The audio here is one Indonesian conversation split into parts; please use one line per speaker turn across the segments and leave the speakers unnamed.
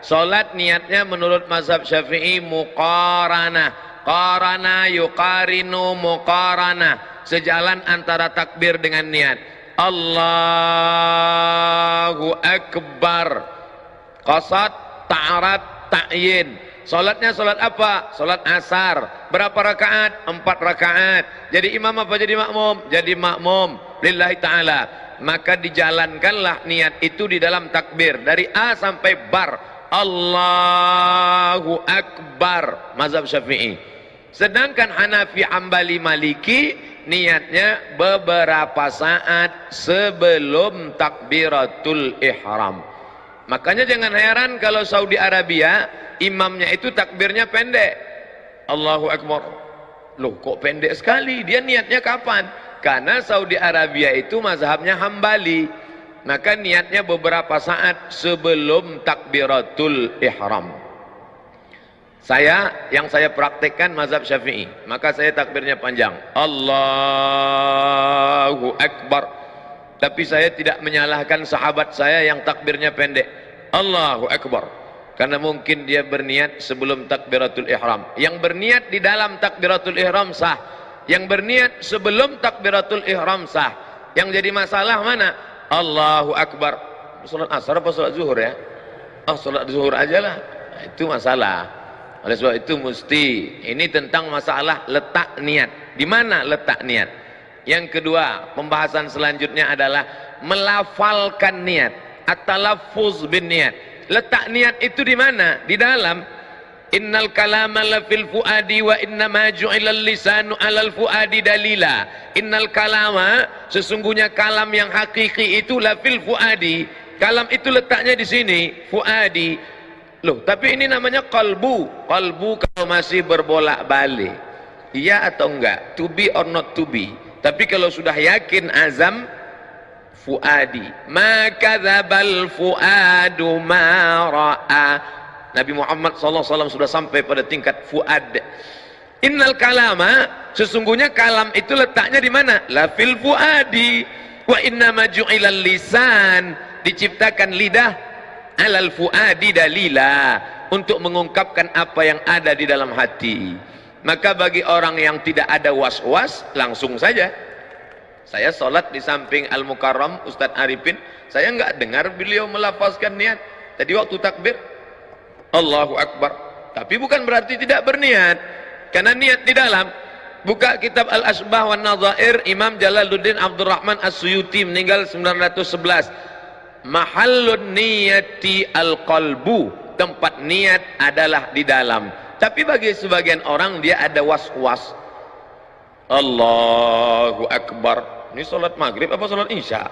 Salat niatnya menurut mazhab Syafi'i muqaranah. Qarana yuqarinu muqaranah. Sejalan antara takbir dengan niat. Allahu Akbar. Qasad, ta'arat, ta'yin. Salatnya salat apa? Salat asar. Berapa rakaat? 4 rakaat. Jadi imam apa jadi makmum? Jadi makmum lillahi ta'ala. Maka dijalankanlah niat itu di dalam takbir dari A sampai bar. Allahu Akbar, mazhab Syafi'i. Sedangkan Hanafi, Hambali, Maliki niatnya beberapa saat sebelum takbiratul ihram. Makanya jangan heran kalau Saudi Arabia imamnya itu takbirnya pendek. Allahu Akbar. Loh, kok pendek sekali? Dia niatnya kapan? Karena Saudi Arabia itu mazhabnya Hambali. Maka niatnya beberapa saat sebelum takbiratul ihram. Yang saya praktekkan mazhab Syafi'i, maka saya takbirnya panjang. Allahu Akbar. Tapi saya tidak menyalahkan sahabat saya yang takbirnya pendek. Allahu Akbar. Karena mungkin dia berniat sebelum takbiratul ihram. Yang berniat di dalam takbiratul ihram sah. Yang berniat sebelum takbiratul ihram sah. Yang jadi masalah mana? Allahu Akbar. Salat asar apa salat zuhur ya? Salat zuhur aja lah. Nah, itu masalah. Oleh sebab itu mesti ini tentang masalah letak niat. Di mana letak niat? Yang kedua, pembahasan selanjutnya adalah melafalkan niat. At-talaffuz bin niat. Letak niat itu di mana? Di dalam. Innal kalama la fil fuadi wa innama ju'ilal lisanu 'alal fuadi dalila. Innal kalama, sesungguhnya kalam yang hakiki itu la fil fuadi. Kalam itu letaknya di sini, fuadi. Loh, tapi ini namanya qalbu. Qalbu kalau masih berbolak-balik. Iya atau enggak? To be or not to be. Tapi kalau sudah yakin azam, fuadi. Ma kadzabal fuadu ma ra'a. Nabi Muhammad SAW sudah sampai pada tingkat fuad. Innal kalama, sesungguhnya kalam itu letaknya di mana? La fil fuadi. Wa innama ju'ilal lisan, diciptakan lidah alal fuadi dalila, untuk mengungkapkan apa yang ada di dalam hati. Maka bagi orang yang tidak ada was-was, langsung saja. Saya sholat di samping Al-Mukarram Ustadz Arifin, saya nggak dengar beliau melafazkan niat. Tadi waktu takbir Allahu Akbar, tapi bukan berarti tidak berniat, karena niat di dalam. Buka kitab Al-Asbah wan Nadhair, Imam Jalaluddin Abdurrahman As-Suyuti meninggal 911. Mahallun niyati al-qalbu, tempat niat adalah di dalam. Tapi bagi sebagian orang dia ada was-was. Allahu Akbar, ini salat maghrib apa salat isya?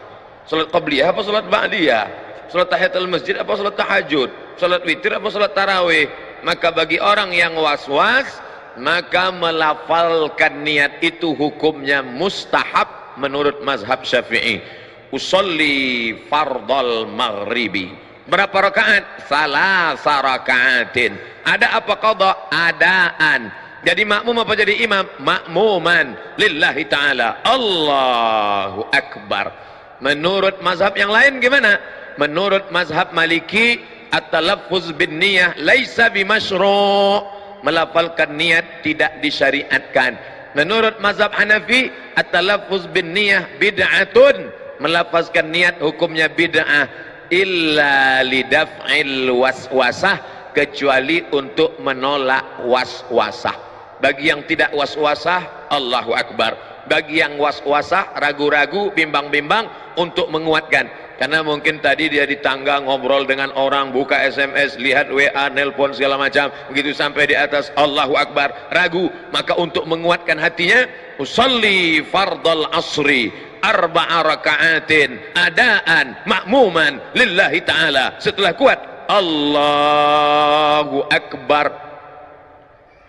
Salat qabliyah apa salat ba'diyah? Salat tahiyatul masjid apa salat tahajud? Salat witir apa salat tarawih? Maka bagi orang yang was-was, maka melafalkan niat itu hukumnya mustahab menurut mazhab Syafi'i. Usolli fardal maghribi. Berapa rakaat? Salasa rakaatin. Ada apa qada? Adaan. Jadi makmum apa jadi imam? Makmuman lillahi ta'ala. Allahu Akbar. Menurut mazhab yang lain gimana? Menurut mazhab Maliki, at-talaffuz bin niyah laisa bimasyru', melafalkan niat tidak disyariatkan. Menurut mazhab Hanafi, at-talaffuz bin niyah bid'atun, melafazkan niat hukumnya bid'ah, illa lidaf'il waswasah, kecuali untuk menolak waswasah. Bagi yang tidak waswasah, Allahu Akbar. Bagi yang waswasah, ragu-ragu, bimbang-bimbang, untuk menguatkan. Karena mungkin tadi dia di tangga ngobrol dengan orang, buka SMS, lihat WA, nelpon segala macam, begitu sampai di atas Allahu Akbar, ragu. Maka untuk menguatkan hatinya, usalli fardal asri arba'a raka'atin adaan makmuman lillahi ta'ala. Setelah kuat Allahu Akbar,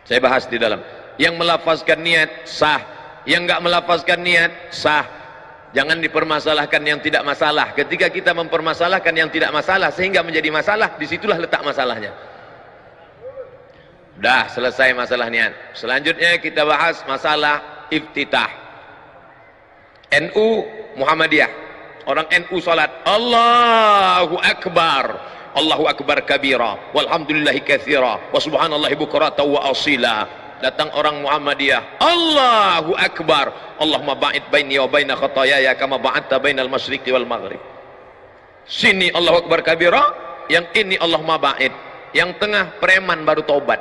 saya bahas di dalam. Yang melafazkan niat sah, yang enggak melafazkan niat sah. Jangan dipermasalahkan yang tidak masalah. Ketika kita mempermasalahkan yang tidak masalah sehingga menjadi masalah, disitulah letak masalahnya. Dah selesai masalah niat. Selanjutnya kita bahas masalah iftitah. NU Muhammadiyah, orang NU salat Allahu Akbar, Allahu akbar kabira, walhamdulillahi katsira, wa subhanallahi bukratan wa asila. Datang orang Muhammadiyah, Allahu akbar, Allahumma ba'id baini wa baina khataayaya kama ba'adta bainal masyriqi wal maghrib. Sini Allahu akbar kabira, yang ini Allahumma ba'id, yang tengah preman baru taubat.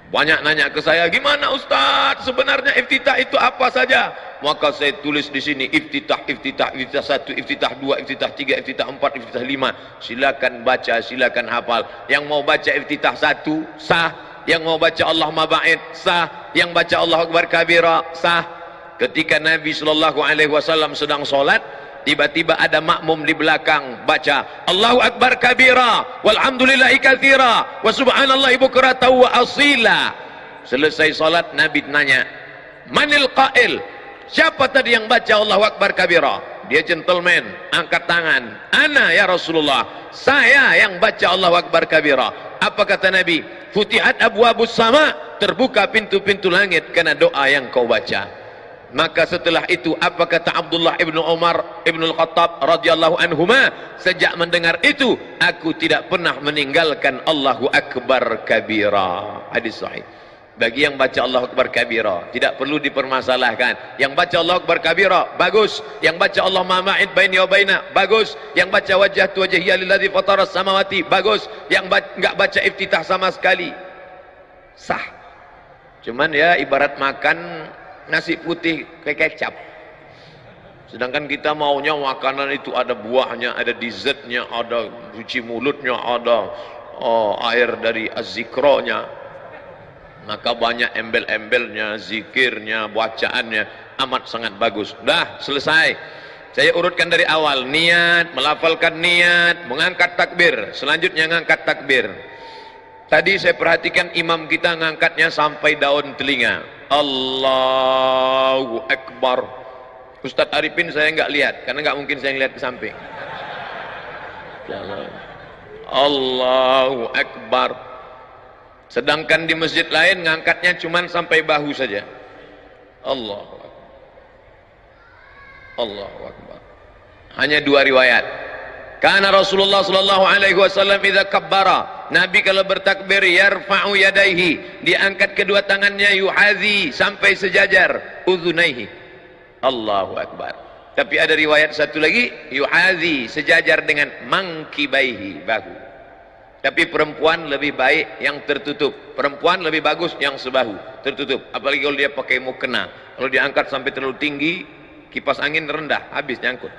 Banyak nanya ke saya, gimana Ustaz, sebenarnya iftitah itu apa saja? Maka saya tulis di sini, iftitah 1, iftitah 2, iftitah 3, iftitah 4, iftitah 5. Silakan baca, silakan hafal. Yang mau baca iftitah 1 sah, yang mau baca Allahumma ba'id sah, yang baca Allahu akbar kabira sah. Ketika Nabi SAW sedang sholat, tiba-tiba ada makmum di belakang baca Allahu akbar kabira, walhamdulillahi katsira, wa subhanallahi bukratan wa asila. Selesai salat, Nabi nanya, manil qail, siapa tadi yang baca Allahu akbar kabira? Dia gentleman, angkat tangan, ana ya Rasulullah, saya yang baca Allahu akbar kabira. Apa kata Nabi? Futihat abwabus sama, terbuka pintu-pintu langit karena doa yang kau baca. Maka setelah itu apa kata Abdullah ibnu Umar ibnu Al-Khattab radhiyallahu anhuma, sejak mendengar itu aku tidak pernah meninggalkan Allahu akbar kabira. Hadis sahih. Bagi yang baca Allahu akbar kabira tidak perlu dipermasalahkan. Yang baca Allahu akbar kabira bagus, yang baca Allahumma ma'id baini wa baina bagus, yang baca wajhatu wajhiya lilladzi fataras samawati bagus, yang enggak baca iftitah sama sekali sah. Cuman ya ibarat makan nasi putih kayak kecap. Sedangkan kita maunya makanan itu ada buahnya, ada dessertnya, ada cuci mulutnya, ada air dari az-zikronya. Maka banyak embel-embelnya, zikirnya, bacaannya amat sangat bagus. Dah selesai. Saya urutkan dari awal, niat, melafalkan niat, mengangkat takbir, selanjutnya mengangkat takbir. Tadi saya perhatikan imam kita ngangkatnya sampai daun telinga. Allahu akbar. Ustadz Arifin saya nggak lihat karena nggak mungkin saya lihat ke samping. Allahu akbar. Sedangkan di masjid lain ngangkatnya cuman sampai bahu saja. Allahu akbar. Allahu akbar. Hanya 2 riwayat. Karena Rasulullah sallallahu alaihi wasallam idza kabbara, Nabi kalau bertakbir yarfa'u yadaihi, diangkat kedua tangannya, yuhazi sampai sejajar udhunaihi. Allahu akbar. Tapi ada riwayat satu lagi, yuhazi sejajar dengan mangkibaihi, bahu. Tapi perempuan lebih baik yang tertutup. Perempuan lebih bagus yang sebahu, tertutup. Apalagi kalau dia pakai mukena. Kalau diangkat sampai terlalu tinggi, kipas angin rendah, habis nyangkut.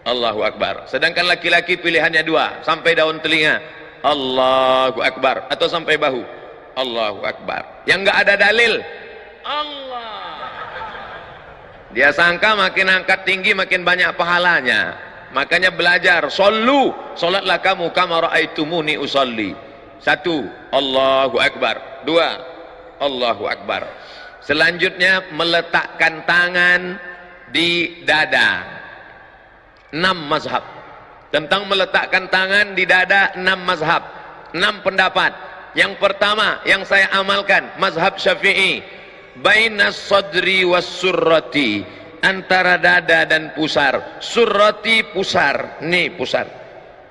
Allahu akbar. Sedangkan laki-laki pilihannya 2, sampai daun telinga Allahu akbar, atau sampai bahu Allahu akbar. Yang enggak ada dalil Allah. Dia sangka makin angkat tinggi makin banyak pahalanya. Makanya belajar, sallu, salatlah kamu kama raaitumuni usalli. 1, Allahu akbar. 2, Allahu akbar. Selanjutnya meletakkan tangan di dada. 6 mazhab tentang meletakkan tangan di dada, 6 mazhab, 6 pendapat. Yang pertama yang saya amalkan mazhab Syafi'i, bainas sadri was surrati, antara dada dan pusar. Surrati pusar, nih pusar,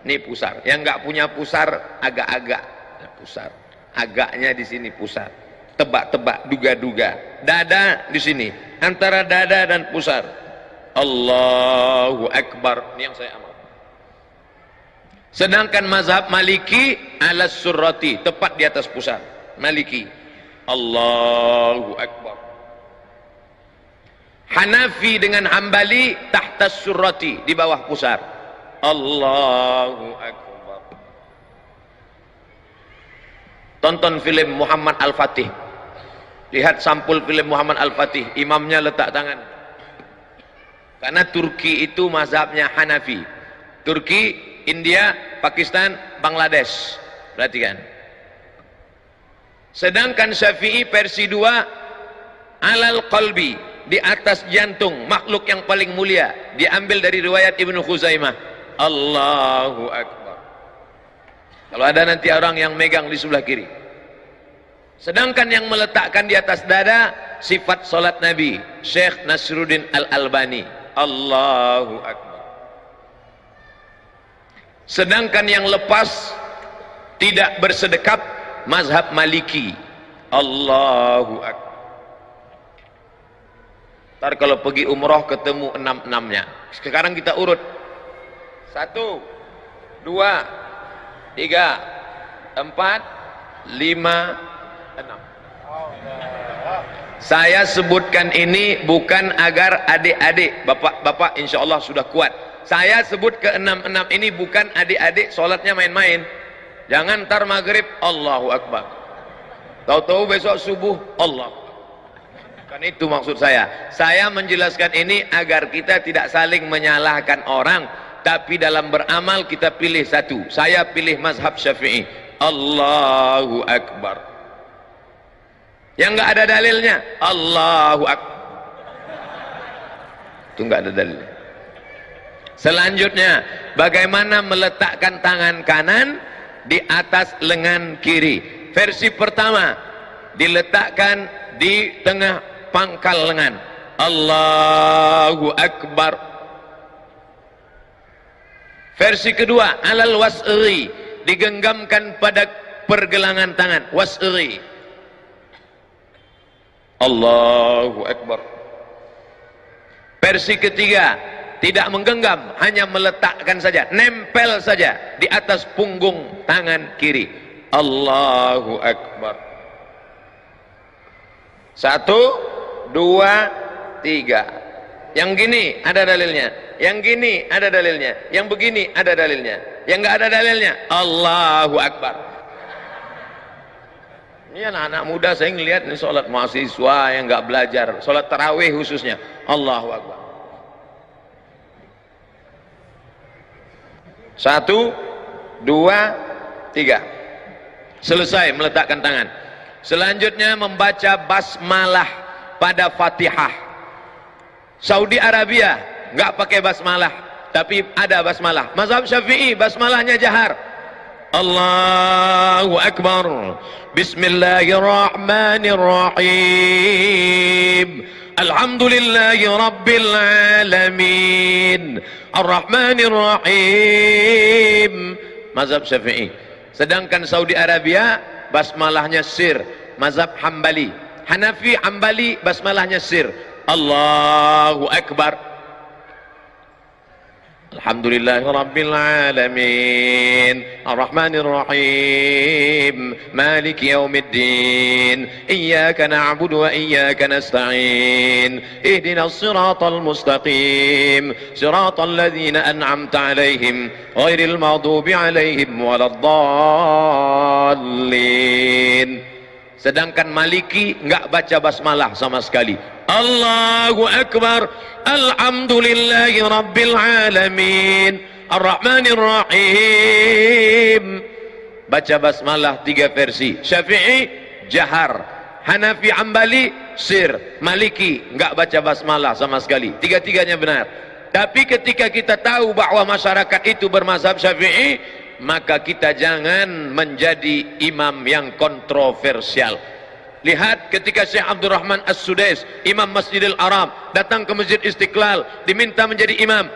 nih pusar. Yang enggak punya pusar agak-agak pusar, agaknya di sini pusar, tebak-tebak, duga-duga. Dada di sini, antara dada dan pusar. Allahu akbar. Ini yang saya amal. Sedangkan mazhab Maliki ala surrati, tepat di atas pusar. Maliki Allahu akbar. Hanafi dengan Hambali tahta surrati, di bawah pusar. Allahu akbar. Tonton film Muhammad Al-Fatih. Lihat sampul film Muhammad Al-Fatih, imamnya letak tangan. Karena Turki itu mazhabnya Hanafi. Turki, India, Pakistan, Bangladesh. Perhatikan. Sedangkan Syafi'i versi 2, alal qalbi, di atas jantung, makhluk yang paling mulia. Diambil dari riwayat Ibnu Khuzaimah. Allahu akbar. Kalau ada nanti orang yang megang di sebelah kiri. Sedangkan yang meletakkan di atas dada, sifat salat Nabi, Syekh Nasruddin Al-Albani. Allahu akbar. Sedangkan yang lepas tidak bersedekap mazhab Maliki. Allahu Akbar. Ntar kalau pergi umroh ketemu 6-6-nya. Sekarang kita urut 1, 2, 3, 4, 5, 6. Saya sebutkan ini bukan agar adik-adik, bapak-bapak insya Allah sudah kuat. Saya sebut ke 6-6 ini bukan adik-adik sholatnya main-main. Jangan ntar maghrib Allahu Akbar, tahu-tahu besok subuh Allah. Kan itu maksud saya. Saya menjelaskan ini agar kita tidak saling menyalahkan orang, tapi dalam beramal kita pilih satu. Saya pilih mazhab Syafi'i. Allahu Akbar. Yang nggak ada dalilnya Allahu Akbar. Itu nggak ada dalilnya. Selanjutnya, bagaimana meletakkan tangan kanan di atas lengan kiri. Versi pertama, diletakkan di tengah pangkal lengan. Allahu Akbar. Versi kedua, alal wasri, digenggamkan pada pergelangan tangan. Wasri. Allahu Akbar. Versi ketiga, tidak menggenggam, hanya meletakkan saja, nempel saja di atas punggung tangan kiri. Allahu Akbar. 1, 2, 3. Yang gini ada dalilnya, yang gini ada dalilnya, yang begini ada dalilnya, yang nggak ada dalilnya Allahu Akbar. Ini anak-anak muda saya ngelihat nih sholat mahasiswa yang nggak belajar, sholat tarawih khususnya. Allahu Akbar. 1, 2, 3. Selesai meletakkan tangan. Selanjutnya membaca basmalah pada Fatihah. Saudi Arabia nggak pakai basmalah, tapi ada basmalah. Mazhab Syafi'i basmalahnya jahar. Allahu Akbar. Bismillahirrahmanirrahim. Alhamdulillahi Rabbil Alamin. Ar-Rahmanir Rahim. Mazhab Syafi'i. Sedangkan Saudi Arabia basmalahnya sir. Mazhab Hambali. Hanafi Hambali basmalahnya sir. Allahu Akbar. Alhamdulillahi Rabbil Alamin. Ar-Rahmanir Rahim. Maliki Yawmiddin. Iyyaka na'budu wa iyyaka nasta'in. Ihdinas siratal mustaqim. Siratal ladzina an'amta 'alaihim ghairil maghdubi 'alaihim waladdallin. Sedangkan Maliki enggak baca basmalah sama sekali. Allahu Akbar. Alhamdulillahi Rabbil Alamin. Ar-Rahmanir Rahim. Baca basmalah 3 versi. Syafi'i jahar, Hanafi Hambali sir, Maliki enggak baca basmalah sama sekali. Tiga-tiganya benar. Tapi ketika kita tahu bahwa masyarakat itu bermazhab Syafi'i, maka kita jangan menjadi imam yang kontroversial. Lihat ketika Syekh Abdurrahman As-Sudais, imam Masjidil Haram, datang ke Masjid Istiqlal, diminta menjadi imam.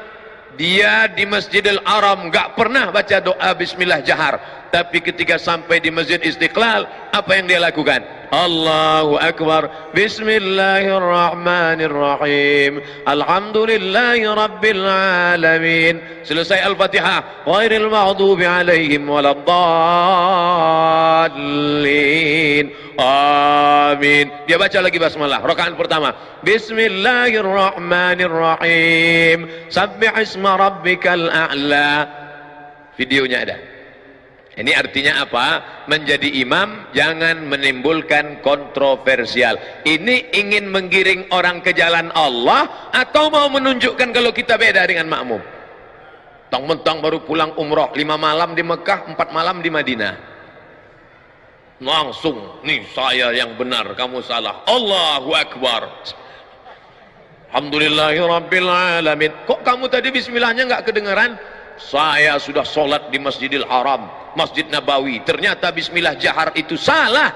Dia di Masjidil Haram enggak pernah baca doa bismillah jahar, tapi ketika sampai di Masjid Istiqlal, apa yang dia lakukan? Allahu Akbar. Bismillahirrahmanirrahim. Alhamdulillahi Rabbil Alamin. Selesai Al-Fatihah. Ghairil maghdubi alaihim waladdallin. Amin. Dia baca lagi basmalah. Rakaat pertama. Bismillahirrahmanirrahim. Sabbih isma rabbikal a'la. Videonya ada. Ini artinya apa? Menjadi imam jangan menimbulkan kontroversial. Ini ingin menggiring orang ke jalan Allah atau mau menunjukkan kalau kita beda dengan makmum? Mentang-mentang baru pulang umroh 5 malam di Mekah, 4 malam di Madinah. Langsung, nih saya yang benar, kamu salah. Allahu Akbar. Alhamdulillahi Rabbil Alamin. Kok kamu tadi bismillahnya nggak kedengeran? Saya sudah sholat di Masjidil Haram, Masjid Nabawi, ternyata bismillah jahar itu salah.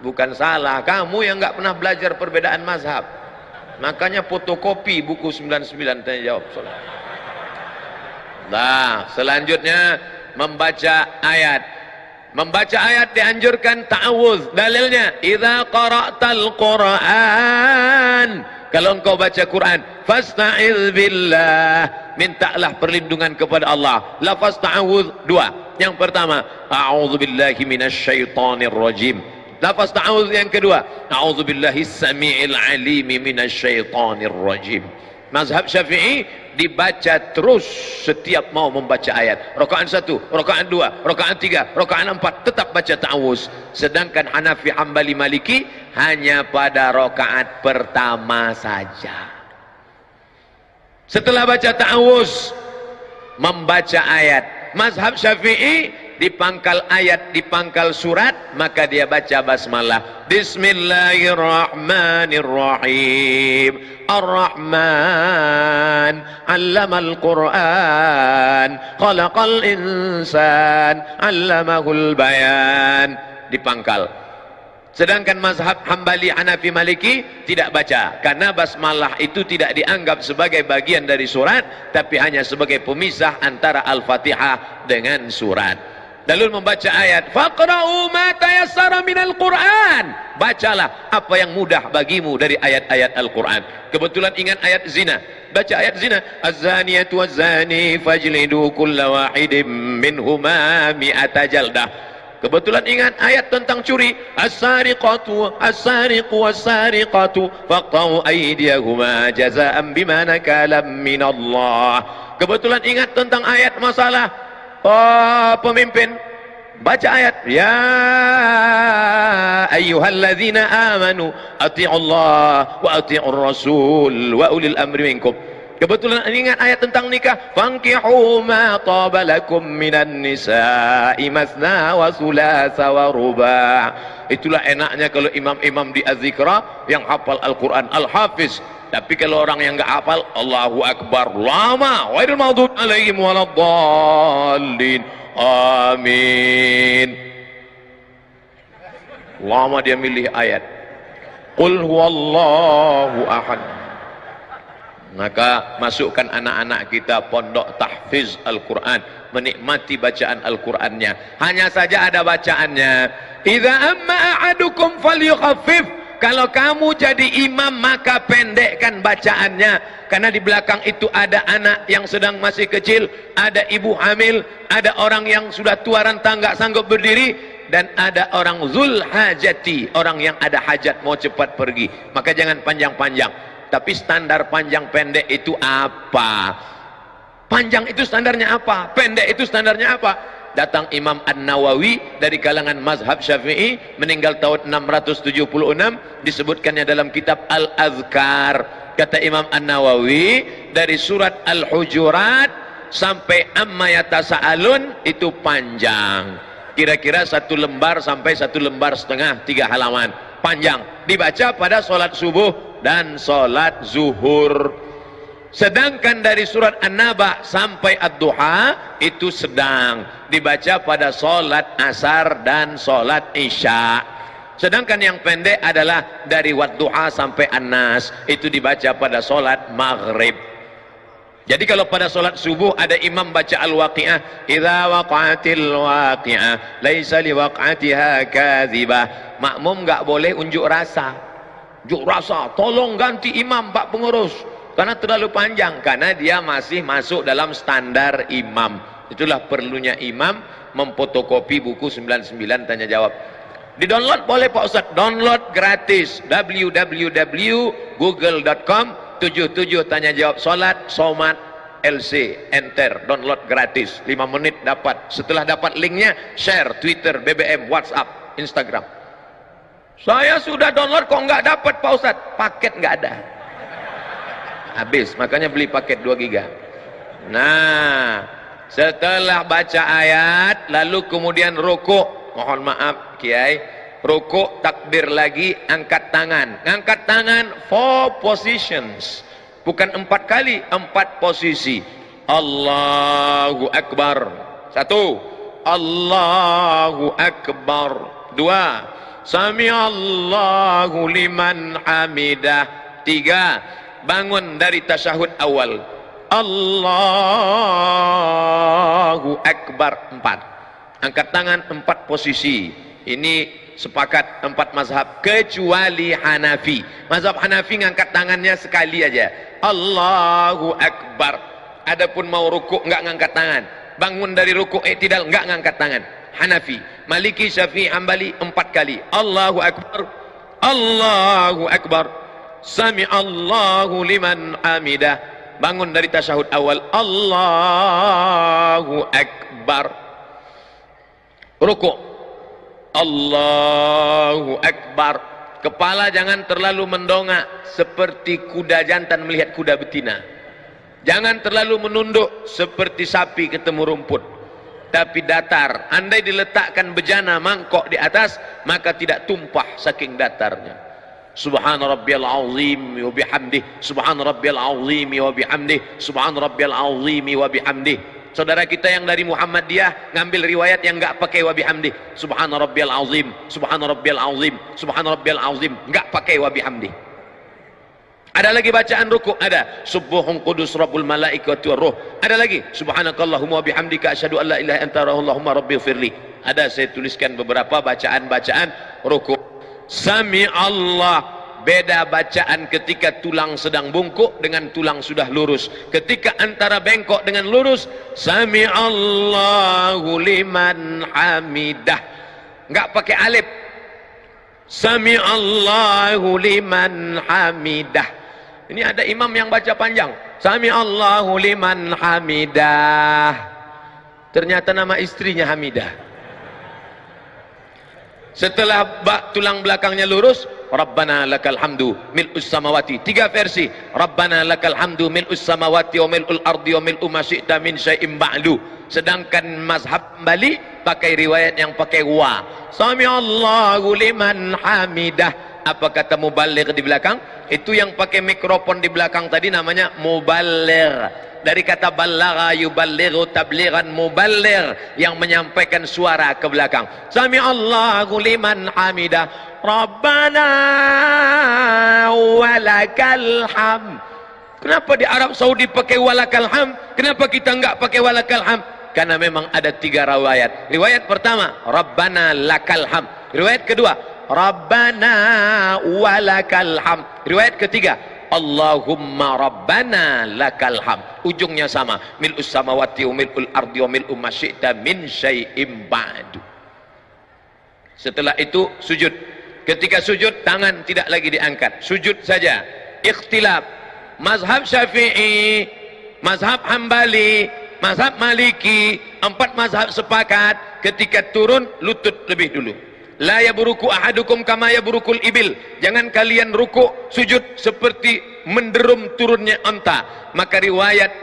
Bukan salah, kamu yang nggak pernah belajar perbedaan mazhab. Makanya fotokopi buku 99 tanya jawab sholat. Nah, selanjutnya membaca ayat. Membaca ayat dianjurkan ta'awudz. Dalilnya, idza qara'tal Qur'an, kalau engkau baca Quran, fasta'iz billah, mintalah perlindungan kepada Allah. Lafaz ta'awudz dua. Yang pertama, a'udzubillahi minasyaitonir rajim. Lafaz ta'awudz yang kedua, a'udzubillahis samii'il 'aliim minasyaitonir rajim. Mazhab Syafi'i dibaca terus setiap mau membaca ayat. Rakaat 1, rakaat 2, rakaat 3, rakaat 4 tetap baca ta'awuz. Sedangkan Hanafi, Hambali, Maliki hanya pada rakaat pertama saja. Setelah baca ta'awuz membaca ayat. Mazhab Syafi'i di pangkal ayat, di pangkal surat, maka dia baca basmalah. Bismillahirrahmanirrahim. Ar-Rahman 'allamal Qur'an, khalaqal insan, 'allamahul bayan. Di pangkal. Sedangkan mazhab Hambali, Hanafi, Maliki tidak baca, karena basmalah itu tidak dianggap sebagai bagian dari surat, tapi hanya sebagai pemisah antara Al-Fatihah dengan surat. Lalu membaca ayat, faqra'u ma tayassara minal Qur'an, bacalah apa yang mudah bagimu dari ayat-ayat Al-Quran. Kebetulan ingat ayat zina, baca ayat zina, az-zaniyatu waz-zani fajlidu kulla wahidin minhuma mi'ata jaldah. Kebetulan ingat ayat tentang curi, as-sariqatu as-sariqu was-sariqatu faqta'u aydiyahuma jazaa'an bima nakalam minallah. Kebetulan ingat tentang ayat masalah pemimpin, baca ayat, ya ayyuhalladzina amanu ati'ullah wa ati'ur rasul wa ulil amri minkum. Kebetulan ingat ayat tentang nikah, fankihu ma taba lakum minan nisa'i masna wa thulatha wa ruba'. Itulah enaknya kalau imam-imam di Az-Zikra yang hafal Al-Quran, Al-Hafiz. Tapi kalau orang yang enggak hafal, Allahu Akbar lama, wairul maghdub alaihim waladdallin, amin. Lama dia milih ayat. Qul huwallahu ahad. Maka masukkan anak-anak kita pondok tahfiz Al-Quran, menikmati bacaan Al-Qurannya. Hanya saja ada bacaannya, idza amma ahadukum falyukhaffif. Kalau kamu jadi imam maka pendekkan bacaannya, karena di belakang itu ada anak yang sedang masih kecil, ada ibu hamil, ada orang yang sudah tua renta nggak sanggup berdiri, dan ada orang zul hajati, orang yang ada hajat mau cepat pergi. Maka jangan panjang-panjang. Tapi standar panjang pendek itu apa? Panjang itu standarnya apa? Pendek itu standarnya apa? Datang Imam An-Nawawi dari kalangan mazhab Syafi'i, meninggal tahun 676, disebutkannya dalam kitab Al-Azkar. Kata Imam An-Nawawi, dari surat Al-Hujurat sampai Amma Yatasa'alun itu panjang, kira-kira 1 lembar sampai 1 lembar setengah, 3 halaman, panjang. Dibaca pada sholat subuh dan sholat zuhur. Sedangkan dari surat An-Naba sampai Ad-Duha itu sedang, dibaca pada sholat asar dan sholat isya. Sedangkan yang pendek adalah dari Wadduha sampai An-Nas, itu dibaca pada sholat maghrib. Jadi kalau pada sholat subuh ada imam baca Al-Waqi'ah, idza waqa'atil waqi'ah laisa liwaq'atiha kadzibah. Makmum nggak boleh unjuk rasa. Unjuk rasa, tolong ganti imam Pak Pengurus, karena terlalu panjang, karena dia masih masuk dalam standar imam. Itulah perlunya imam memfotokopi buku 99 tanya jawab. Di download boleh Pak Ustaz, download gratis, www.google.com 77 tanya jawab salat somat LC, enter, download gratis, 5 menit dapat. Setelah dapat linknya, share Twitter, BBM, WhatsApp, Instagram. Saya sudah download kok nggak dapat Pak Ustaz, paket nggak ada, habis, makanya beli paket 2 giga. Nah, setelah baca ayat lalu kemudian rukuk, mohon maaf Kiai, rukuk, takbir lagi, angkat tangan. Angkat tangan 4 positions, bukan 4 kali, 4 posisi. Allahu Akbar, 1, Allahu Akbar, 2, Sami Allahu liman hamidah, 3, bangun dari tasyahud awal, Allahu Akbar 4. Angkat tangan 4 posisi. Ini sepakat 4 mazhab kecuali Hanafi. Mazhab Hanafi ngangkat tangannya sekali aja. Allahu Akbar. Adapun mau rukuk enggak ngangkat tangan. Bangun dari rukuk i'tidal enggak ngangkat tangan. Hanafi, Maliki, Syafi'i, Hambali 4 kali. Allahu Akbar. Allahu Akbar. Sami'allahu liman hamidah. Bangun dari tasyahud awal. Allahu Akbar. Rukuk. Allahu Akbar. Kepala jangan terlalu mendongak seperti kuda jantan melihat kuda betina. Jangan terlalu menunduk seperti sapi ketemu rumput. Tapi datar. Andai diletakkan bejana mangkok di atas, maka tidak tumpah saking datarnya. Subhana rabbiyal azim wa bihamdih. Subhana rabbiyal azim wa bihamdih. Subhana rabbiyal azim wa bihamdih. Saudara kita yang dari Muhammadiyah ngambil riwayat yang enggak pakai wa bihamdih. Subhana rabbiyal azim. Subhana rabbiyal azim. Subhana rabbiyal azim. Enggak pakai wa bihamdih. Ada lagi bacaan rukuk, ada subuhun qudus rabbul malaikati waruh. Ada lagi subhanakallahumma wa bihamdika asyhadu an la ilaha illa anta allahumma rabbighfirli. Ada saya tuliskan beberapa bacaan-bacaan rukuk. Sami Allah, beda bacaan ketika tulang sedang bungkuk dengan tulang sudah lurus. Ketika antara bengkok dengan lurus, sami Allahu liman hamidah. Enggak pakai alif. Sami Allahu liman hamidah. Ini ada imam yang baca panjang. Sami Allahu liman hamidah. Ternyata nama istrinya Hamidah. Setelah tulang belakangnya lurus, Rabbana lakal hamdu mil'us samawati. 3 versi. Rabbana lakal hamdu mil'us samawati wa mil'ul ardi wa mil'u ma syi'ta min syai'im ba'du. Sedangkan mazhab Bali pakai riwayat yang pakai wa. Sami Allahu liman hamidah. Apa kata muballigh di belakang? Itu yang pakai mikrofon di belakang tadi namanya muballigh. Dari kata ballagha yuballighu tablighan, muballigh yang menyampaikan suara ke belakang. Sami Allahu liman hamidah. Rabbana walakal hamd. Kenapa di Arab Saudi pakai walakal hamd? Kenapa kita enggak pakai walakal hamd? Karena memang ada 3 riwayat. Riwayat pertama, Rabbana lakal hamd. Riwayat kedua, Rabbana walakal hamd. Riwayat ketiga, Allahumma Rabbana lakal hamd. Ujungnya sama, mil'us samawati wa mil'ul ardi wa mil'u ma syi'ta min syai'im ba'du. Setelah itu sujud. Ketika sujud tangan tidak lagi diangkat, sujud saja. Ikhtilaf. Mazhab Syafi'i, mazhab Hambali, mazhab Maliki, 4 mazhab sepakat ketika turun lutut lebih dulu. La yaburuku ahadukum kama yaburukul ibil. Jangan kalian rukuk sujud seperti menderum turunnya unta. Maka riwayat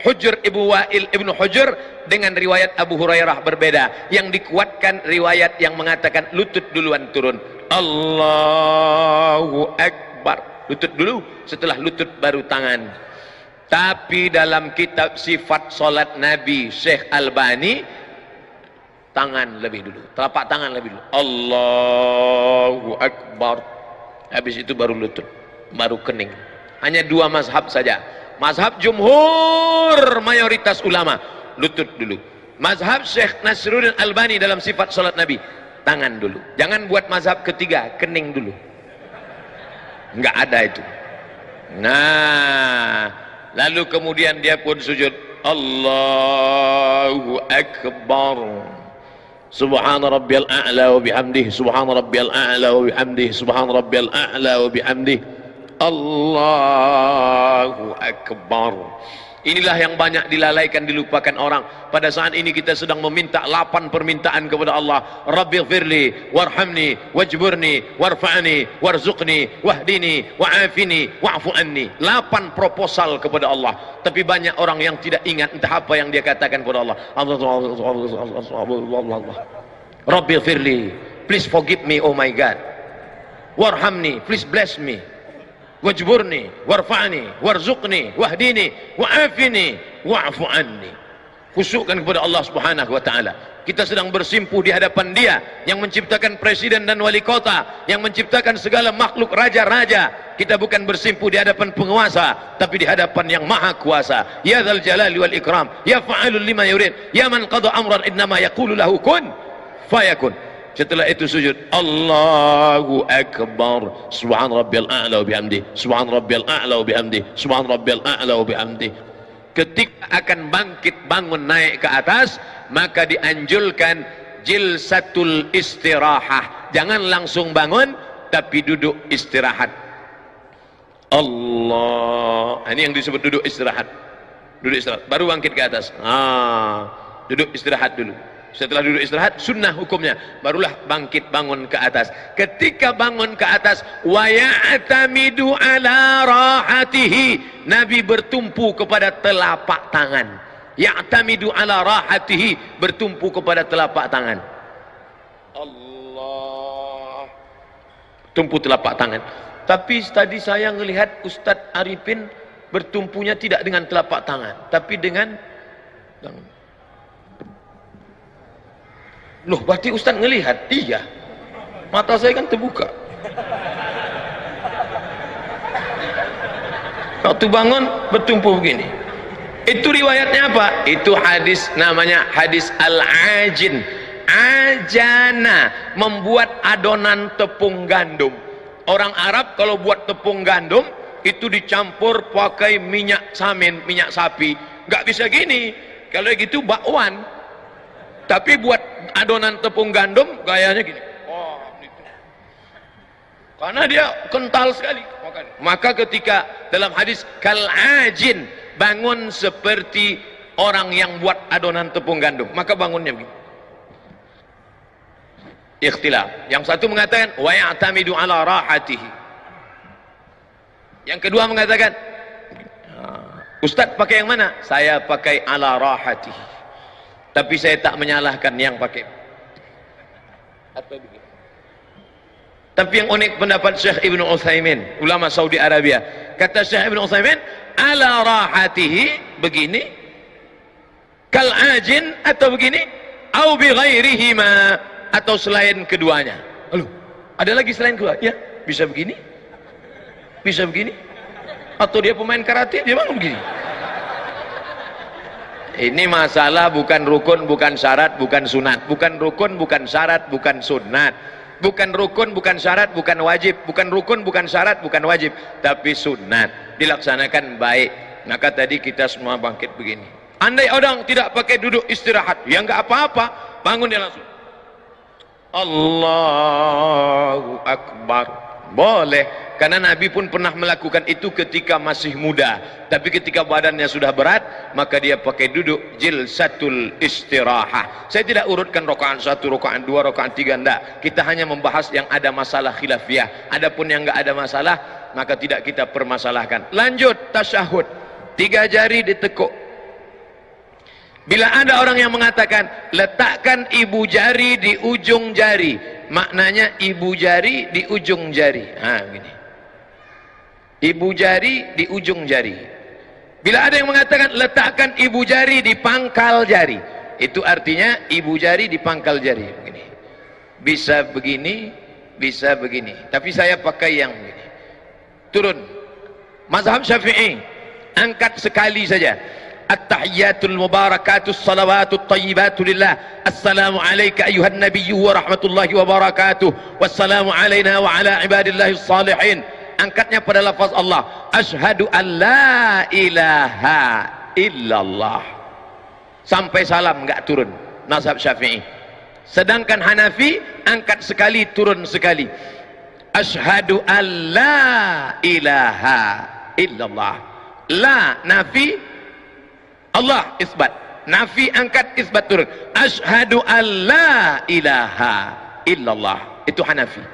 Hujr Ibu Wa'il Ibnu Hujr dengan riwayat Abu Hurairah berbeda. Yang dikuatkan riwayat yang mengatakan lutut duluan turun. Allahu Akbar. Lutut dulu, setelah lutut baru tangan. Tapi dalam kitab sifat solat Nabi Syekh Albani, tangan lebih dulu, telapak tangan lebih dulu. Allahu Akbar. Habis itu baru lutut, baru kening. Hanya 2 mazhab saja. Mazhab jumhur mayoritas ulama, lutut dulu. Mazhab Syekh Nasruddin Albani dalam sifat salat Nabi, tangan dulu. Jangan buat mazhab ketiga, kening dulu. Enggak ada itu. Nah, lalu kemudian dia pun sujud. Allahu Akbar. Subhana rabbiyal a'la wa bihamdih. Subhana rabbiyal a'la wa bihamdih. Subhana rabbiyal a'la wa bihamdih. Allahu Akbar. Inilah yang banyak dilalaikan, dilupakan orang. Pada saat ini kita sedang meminta 8 permintaan kepada Allah. Rabbighfirli warhamni wajburni warfa'ni warzuqni wahdini wa'afini wa'fu anni. 8 proposal kepada Allah. Tapi banyak orang yang tidak ingat entah apa yang dia katakan kepada Allah. Rabbighfirli, please forgive me, oh my God. Warhamni, please bless me. Wajburni warfa'ni warzuqni wahdini wa'afini wa'fu anni. Khusyukkan kepada Allah Subhanahu wa taala. Kita sedang bersimpuh di hadapan Dia yang menciptakan presiden dan wali kota, yang menciptakan segala makhluk raja-raja. Kita bukan bersimpuh di hadapan penguasa, tapi di hadapan yang maha kuasa. Ya dzal jalali wal ikram, ya fa'alul lima yurid, ya man qada amran innama yaqulu lahu kun fayakun. Setelah itu sujud, Allahu Akbar, subhan rabbiyal a'la wa bihamdi, subhan rabbiyal a'la wa bihamdi, subhan rabbiyal a'la wa bihamdi. Ketika akan bangkit bangun naik ke atas, maka dianjurkan jilsatul istirahah. Jangan langsung bangun, tapi duduk istirahat. Allah, ini yang disebut duduk istirahat. Duduk istirahat, baru bangkit ke atas. Duduk istirahat dulu. Setelah duduk istirahat, sunnah hukumnya, barulah bangkit bangun ke atas. Ketika bangun ke atas, wa ya'tamidu ala rahatihi, Nabi bertumpu kepada telapak tangan. Ya'tamidu ala rahatihi, bertumpu kepada telapak tangan. Allah, tumpu telapak tangan. Tapi tadi saya melihat Ustadz Arifin bertumpunya tidak dengan telapak tangan, tapi dengan tangan. Loh, berarti Ustaz ngelihat? Iya, mata saya kan terbuka. Waktu bangun bertumpu begini. Itu riwayatnya apa? Itu hadis, namanya hadis al-ajin. Ajana, membuat adonan tepung gandum. Orang Arab kalau buat tepung gandum itu dicampur pakai minyak samin, minyak sapi. Nggak bisa gini. Kalau gitu bakwan. Tapi buat adonan tepung gandum gayanya gini. Gitu. Karena dia kental sekali. Maka ketika dalam hadis kal-ajin, bangun seperti orang yang buat adonan tepung gandum, maka bangunnya begini. Ikhtilaf. Yang satu mengatakan wa ya'tamidu ala rahatihi. Yang kedua mengatakan, Ustaz pakai yang mana? Saya pakai ala rahatihi. Tapi saya tak menyalahkan yang pakai. Atau begini. Tapi yang unik pendapat Syekh Ibn Utsaimin, ulama Saudi Arabia. Kata Syekh Ibn Utsaimin, ala rahatihi, begini, kal ajin, atau begini, au bi ghairihima, atau selain keduanya. Lalu, ada lagi selain kedua? Ya, bisa begini, bisa begini, atau dia pemain karate, dia bangun begini. Ini masalah bukan rukun, bukan syarat, bukan sunat. Bukan rukun, bukan syarat, bukan sunat. Bukan rukun, bukan syarat, bukan wajib. Bukan rukun, bukan syarat, bukan wajib. Tapi sunat, dilaksanakan baik. Maka tadi kita semua bangkit begini. Andai orang tidak pakai duduk istirahat, ya nggak apa-apa, bangun dia langsung. Allahu Akbar. Boleh, karena Nabi pun pernah melakukan itu ketika masih muda. Tapi ketika badannya sudah berat, maka dia pakai duduk jilsatul istirahah. Saya tidak urutkan rakaat 1, rakaat 2, rakaat 3, enggak. Kita hanya membahas yang ada masalah khilafiyah. Adapun yang enggak ada masalah, maka tidak kita permasalahkan. Lanjut tasyahud. 3 jari ditekuk. Bila ada orang yang mengatakan letakkan ibu jari di ujung jari, maknanya ibu jari di ujung jari. Gini. Ibu jari di ujung jari. Bila ada yang mengatakan letakkan ibu jari di pangkal jari, itu artinya ibu jari di pangkal jari. Begini. Bisa begini, bisa begini. Tapi saya pakai yang begini. Turun. Mazhab Syafi'i, angkat sekali saja. At-tahiyyatul mubarakatus salawatut tayyibatu lillah. Assalamu alayka ayuhan nabiyyu wa rahmatullahi wa barakatuh. Wassalamu alayna wa ala ibadillahi salihin. Angkatnya pada lafaz Allah. Ashhadu an la ilaha illallah. Sampai salam enggak turun. Mazhab Syafi'i. Sedangkan Hanafi angkat sekali, turun sekali. Ashhadu an la ilaha illallah. La nafi, Allah isbat. Nafi angkat, isbat turun. Ashhadu an la ilaha illallah. Itu Hanafi.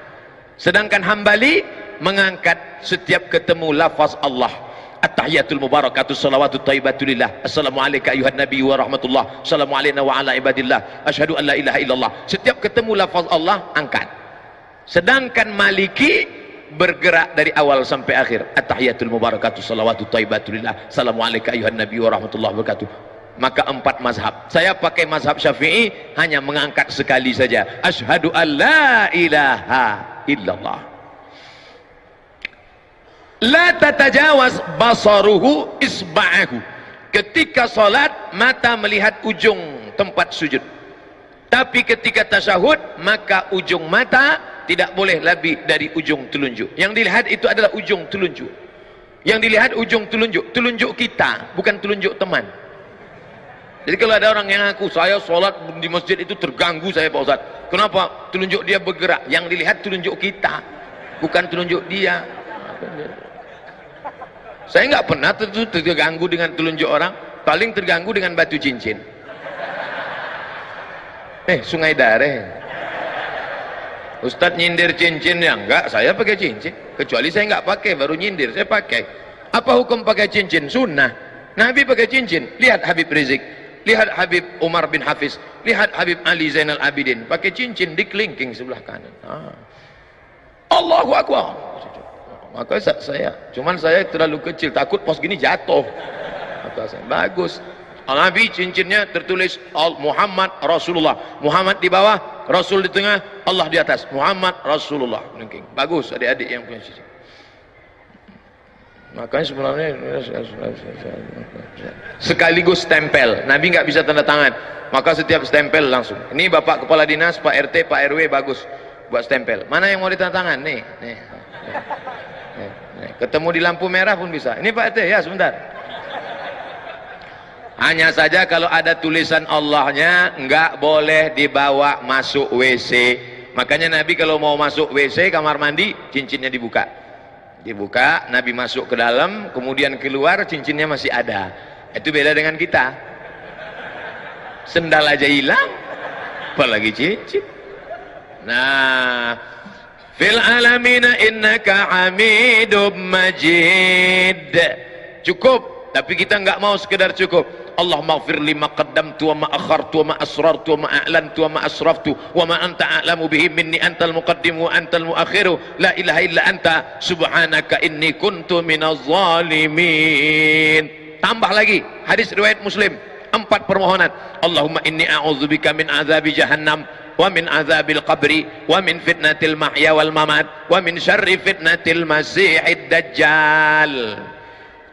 Sedangkan Hambali mengangkat setiap ketemu lafaz Allah. At-tahiyatul mubarakatus salawatut thayyibatulillah. Assalamu alayka ayuhan nabi wa rahmatullah. Assalamu alayna wa ala ibadillah. Ashhadu an la ilaha illallah. Setiap ketemu lafaz Allah angkat. Sedangkan Maliki bergerak dari awal sampai akhir. At-tahiyatul mubarakatus salawatut thayyibatulillah. Assalamu alayka ayuhan nabi wa rahmatullah wabarakatuh. maka 4 mazhab. Saya pakai mazhab Syafi'i, hanya mengangkat sekali saja, asyhadu an la ilaha illallah. La tatajawaz basaruhu isba'ahu. Ketika salat mata melihat ujung tempat sujud, tapi ketika tasyahud maka ujung mata tidak boleh lebih dari ujung telunjuk. Yang dilihat itu adalah ujung telunjuk. Yang dilihat ujung telunjuk, telunjuk kita, bukan telunjuk teman. Jadi kalau ada orang yang ngaku, saya sholat di masjid itu terganggu saya Pak Ustaz. Kenapa? Telunjuk dia bergerak. Yang dilihat telunjuk kita, bukan telunjuk dia. Saya nggak pernah terganggu dengan telunjuk orang. Paling terganggu dengan batu cincin. Sungai Dareh. Ustadz nyindir cincinnya? Enggak, saya pakai cincin. Kecuali saya nggak pakai, baru nyindir. Saya pakai. Apa hukum pakai cincin? Sunnah. Nabi pakai cincin. Lihat Habib Rizik, lihat Habib Umar bin Hafiz, lihat Habib Ali Zainal Abidin, pakai cincin di kelingking sebelah kanan. Allahu Akbar. Maka saya terlalu kecil, takut pos gini jatuh. Maka saya, bagus. Nabi cincinnya tertulis Muhammad Rasulullah. Muhammad di bawah, Rasul di tengah, Allah di atas. Muhammad Rasulullah. Bagus adik-adik yang punya cincin. Makanya sebenarnya sekaligus stempel. Nabi nggak bisa tanda tangan, maka setiap stempel langsung. Ini Bapak Kepala Dinas, Pak RT, Pak RW, bagus buat stempel. Mana yang mau ditanda tangan? Nih. Ketemu di lampu merah pun bisa. Ini Pak RT, ya sebentar. Hanya saja kalau ada tulisan Allahnya nggak boleh dibawa masuk WC. Makanya Nabi kalau mau masuk WC, kamar mandi, cincinnya dibuka. Dibuka, Nabi masuk ke dalam, kemudian keluar, cincinnya masih ada. Itu beda dengan kita. Sendal aja hilang, apalagi cincin. Nah, fil alamina innaka hamidum majid. Cukup, tapi kita nggak mau sekedar cukup. Allah maghfir lima qaddamtu wa ma akhartu wa ma asrartu wa ma a'lantu wa ma asraftu wa ma anta a'lamu bihi minni antal muqaddimu wa antal muakhiru la ilaha illa anta subhanaka inni kuntu minaz zalimin. Tambah lagi hadis riwayat Muslim, 4 permohonan. Allahumma inni a'udzubika min azabi jahannam wa min azabil qabri wa min fitnatil mahya wal mamat wa min syarri fitnatil masihid dajjal.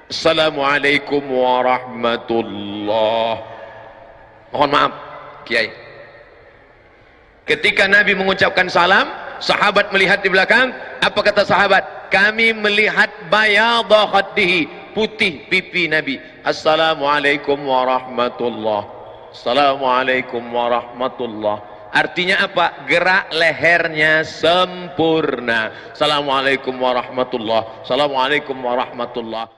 Assalamualaikum warahmatullah. Mohon maaf Kiai, ketika Nabi mengucapkan salam, sahabat melihat di belakang. Apa kata sahabat? Kami melihat bayadha khaddihi, putih pipi Nabi. Assalamualaikum warahmatullah. Assalamualaikum warahmatullah. Artinya apa? Gerak lehernya sempurna. Assalamualaikum warahmatullah. Assalamualaikum warahmatullah.